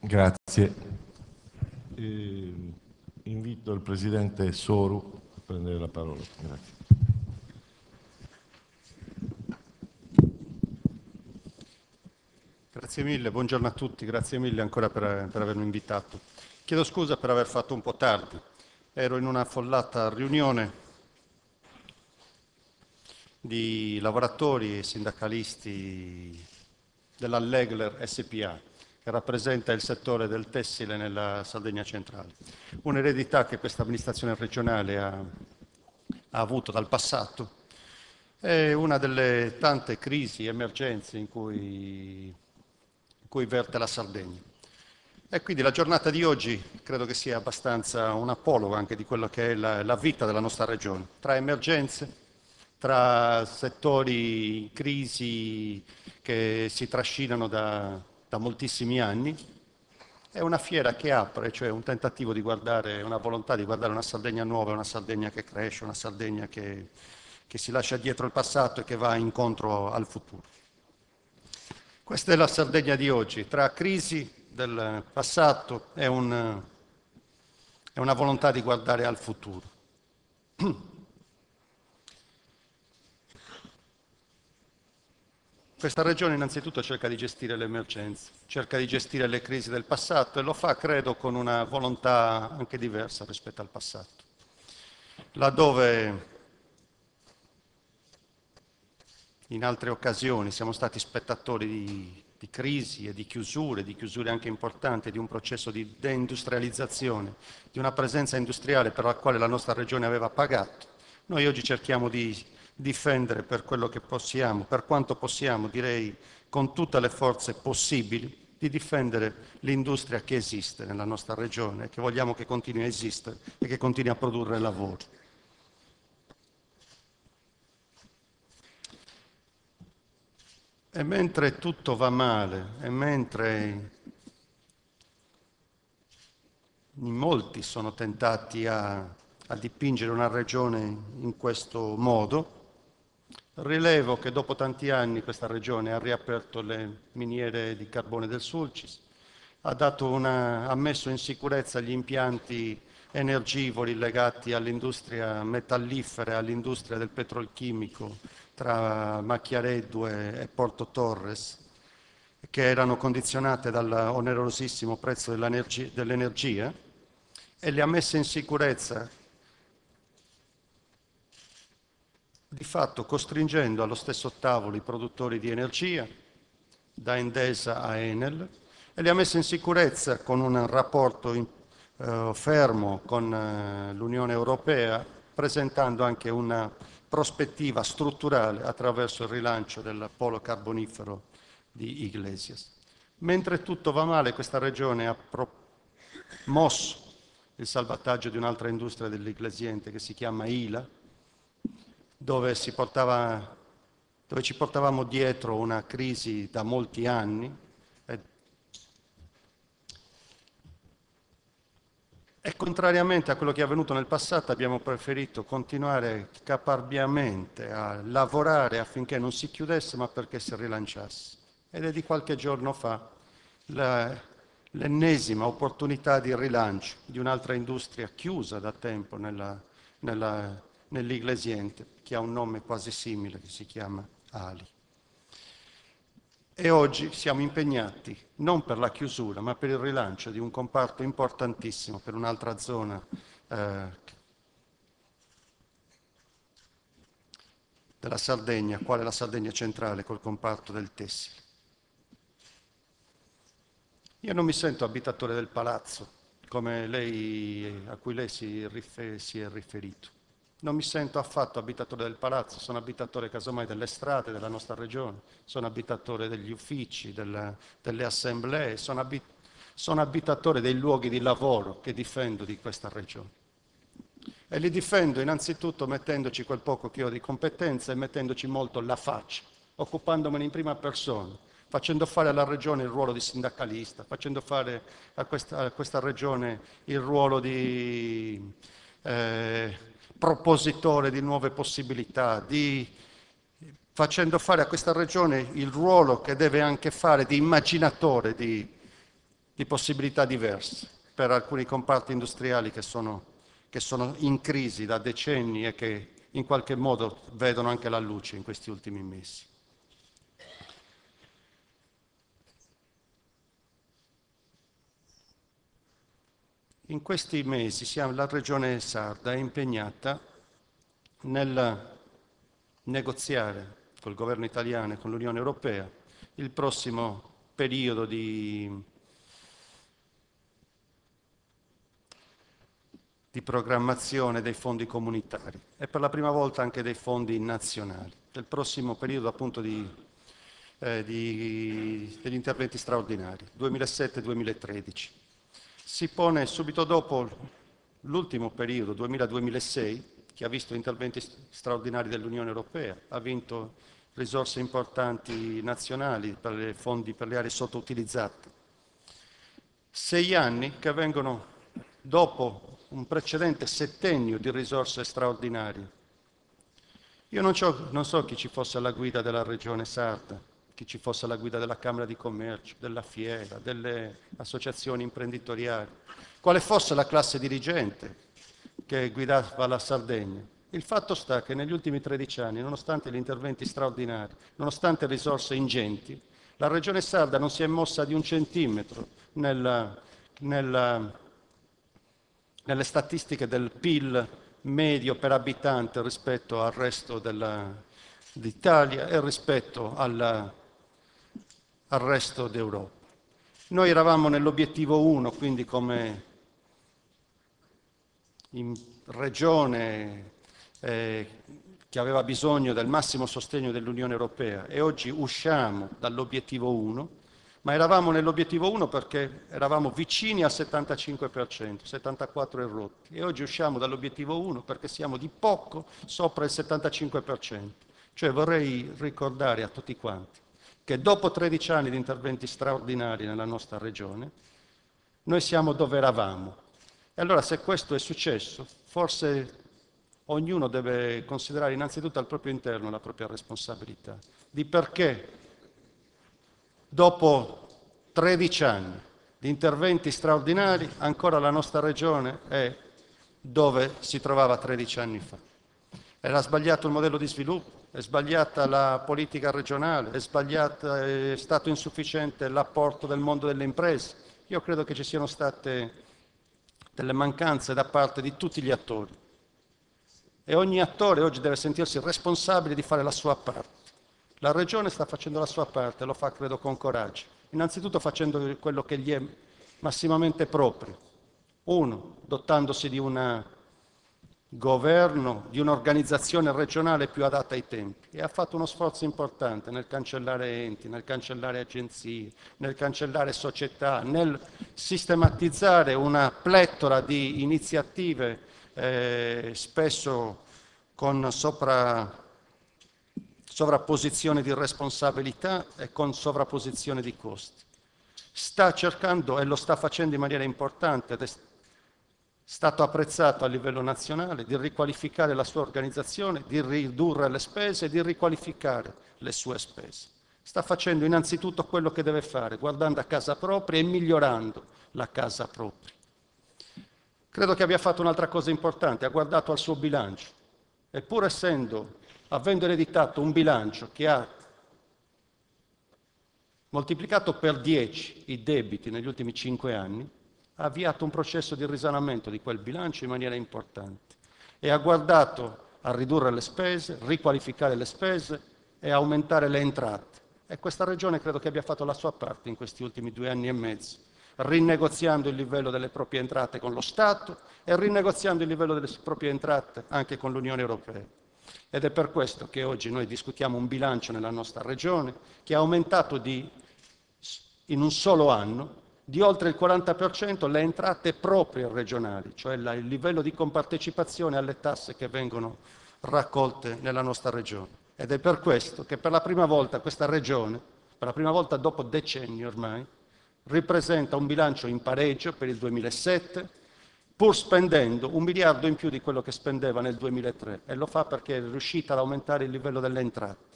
Grazie. Invito il Presidente Soru a prendere la parola. Grazie. Grazie mille, buongiorno a tutti, grazie mille ancora per avermi invitato. Chiedo scusa per aver fatto un po' tardi, ero in una affollata riunione di lavoratori e sindacalisti dell'Allegler SPA, che rappresenta il settore del tessile nella Sardegna centrale. Un'eredità che questa amministrazione regionale ha avuto dal passato. È una delle tante crisi, emergenze in cui verte la Sardegna. E quindi la giornata di oggi credo che sia abbastanza un apologo anche di quello che è la vita della nostra regione, tra emergenze, tra settori in crisi che si trascinano da moltissimi anni. È una fiera che apre, cioè un tentativo di guardare, una volontà di guardare una Sardegna nuova, una Sardegna che cresce, una Sardegna che si lascia dietro il passato e che va incontro al futuro. Questa è la Sardegna di oggi, tra crisi del passato e una volontà di guardare al futuro. Questa regione innanzitutto cerca di gestire le emergenze, cerca di gestire le crisi del passato e lo fa, credo, con una volontà anche diversa rispetto al passato. Laddove in altre occasioni siamo stati spettatori di crisi e di chiusure anche importanti, di un processo di deindustrializzazione, di una presenza industriale per la quale la nostra regione aveva pagato. Noi oggi cerchiamo di difendere per quello che possiamo, per quanto possiamo, direi con tutte le forze possibili, di difendere l'industria che esiste nella nostra regione e che vogliamo che continui a esistere e che continui a produrre lavoro. E mentre tutto va male, e mentre in molti sono tentati a dipingere una regione in questo modo, rilevo che dopo tanti anni questa regione ha riaperto le miniere di carbone del Sulcis, ha messo in sicurezza gli impianti energivori legati all'industria metallifera e all'industria del petrolchimico tra Macchiareddu e Porto Torres, che erano condizionate dall'onerosissimo prezzo dell'energia, e le ha messe in sicurezza di fatto costringendo allo stesso tavolo i produttori di energia, da Endesa a Enel, e li ha messi in sicurezza con un rapporto fermo con l'Unione Europea, presentando anche una prospettiva strutturale attraverso il rilancio del polo carbonifero di Iglesias. Mentre tutto va male, questa regione ha promosso il salvataggio di un'altra industria dell'iglesiente che si chiama ILA, dove ci portavamo dietro una crisi da molti anni e contrariamente a quello che è avvenuto nel passato abbiamo preferito continuare caparbiamente a lavorare affinché non si chiudesse ma perché si rilanciasse. Ed è di qualche giorno fa l'ennesima opportunità di rilancio di un'altra industria chiusa da tempo nell'Iglesiente, che ha un nome quasi simile, che si chiama Ali. E oggi siamo impegnati non per la chiusura, ma per il rilancio di un comparto importantissimo per un'altra zona della Sardegna, quale la Sardegna centrale, col comparto del tessile. Io non mi sento abitatore del palazzo, come a cui lei si è riferito. Non mi sento affatto abitatore del palazzo, sono abitatore casomai delle strade della nostra regione, sono abitatore degli uffici, delle assemblee, sono abitatore dei luoghi di lavoro che difendo di questa regione. E li difendo innanzitutto mettendoci quel poco che ho di competenza e mettendoci molto la faccia, occupandomene in prima persona, facendo fare alla regione il ruolo di sindacalista, facendo fare a questa regione il ruolo di propositore di nuove possibilità, facendo fare a questa regione il ruolo che deve anche fare di immaginatore di di possibilità diverse per alcuni comparti industriali che sono in crisi da decenni e che in qualche modo vedono anche la luce in questi ultimi mesi. In questi mesi la Regione Sarda è impegnata nel negoziare col governo italiano e con l'Unione Europea il prossimo periodo di programmazione dei fondi comunitari e per la prima volta anche dei fondi nazionali, del prossimo periodo appunto degli interventi straordinari, 2007-2013. Si pone subito dopo l'ultimo periodo, 2000-2006, che ha visto interventi straordinari dell'Unione Europea, ha vinto risorse importanti nazionali per i fondi per le aree sottoutilizzate. 6 anni che vengono dopo un precedente settennio di risorse straordinarie. Io non so chi ci fosse alla guida della Regione Sarda, chi ci fosse alla guida della Camera di Commercio, della Fiera, delle associazioni imprenditoriali, quale fosse la classe dirigente che guidava la Sardegna. Il fatto sta che negli ultimi 13 anni, nonostante gli interventi straordinari, nonostante risorse ingenti, la Regione Sarda non si è mossa di un centimetro nelle statistiche del PIL medio per abitante rispetto al resto d'Italia e rispetto al resto d'Europa. Noi eravamo nell'obiettivo 1, quindi come in regione che aveva bisogno del massimo sostegno dell'Unione Europea e oggi usciamo dall'obiettivo 1, ma eravamo nell'obiettivo 1 perché eravamo vicini al 75%, 74 e rotti, e oggi usciamo dall'obiettivo 1 perché siamo di poco sopra il 75%. Cioè vorrei ricordare a tutti quanti che dopo 13 anni di interventi straordinari nella nostra regione, noi siamo dove eravamo. E allora se questo è successo, forse ognuno deve considerare innanzitutto al proprio interno la propria responsabilità, di perché dopo 13 anni di interventi straordinari ancora la nostra regione è dove si trovava 13 anni fa. Era sbagliato il modello di sviluppo, è sbagliata la politica regionale, è stato insufficiente l'apporto del mondo delle imprese. Io credo che ci siano state delle mancanze da parte di tutti gli attori e ogni attore oggi deve sentirsi responsabile di fare la sua parte. La Regione sta facendo la sua parte, lo fa credo con coraggio, innanzitutto facendo quello che gli è massimamente proprio. Uno, dotandosi di un governo, di un'organizzazione regionale più adatta ai tempi, e ha fatto uno sforzo importante nel cancellare enti, nel cancellare agenzie, nel cancellare società, nel sistematizzare una pletora di iniziative spesso con sovrapposizione di responsabilità e con sovrapposizione di costi. Sta cercando e lo sta facendo in maniera importante ed è stato apprezzato a livello nazionale di riqualificare la sua organizzazione, di ridurre le spese e di riqualificare le sue spese. Sta facendo innanzitutto quello che deve fare, guardando a casa propria e migliorando la casa propria. Credo che abbia fatto un'altra cosa importante, ha guardato al suo bilancio e pur avendo ereditato un bilancio che ha moltiplicato per 10 i debiti negli ultimi 5 anni, ha avviato un processo di risanamento di quel bilancio in maniera importante e ha guardato a ridurre le spese, riqualificare le spese e aumentare le entrate. E questa Regione credo che abbia fatto la sua parte in questi ultimi 2 anni e mezzo, rinegoziando il livello delle proprie entrate con lo Stato e rinegoziando il livello delle proprie entrate anche con l'Unione Europea. Ed è per questo che oggi noi discutiamo un bilancio nella nostra Regione che ha aumentato in un solo anno di oltre il 40% le entrate proprie regionali, cioè il livello di compartecipazione alle tasse che vengono raccolte nella nostra regione. Ed è per questo che per la prima volta questa regione, per la prima volta dopo decenni ormai, ripresenta un bilancio in pareggio per il 2007, pur spendendo 1 miliardo in più di quello che spendeva nel 2003, e lo fa perché è riuscita ad aumentare il livello delle entrate.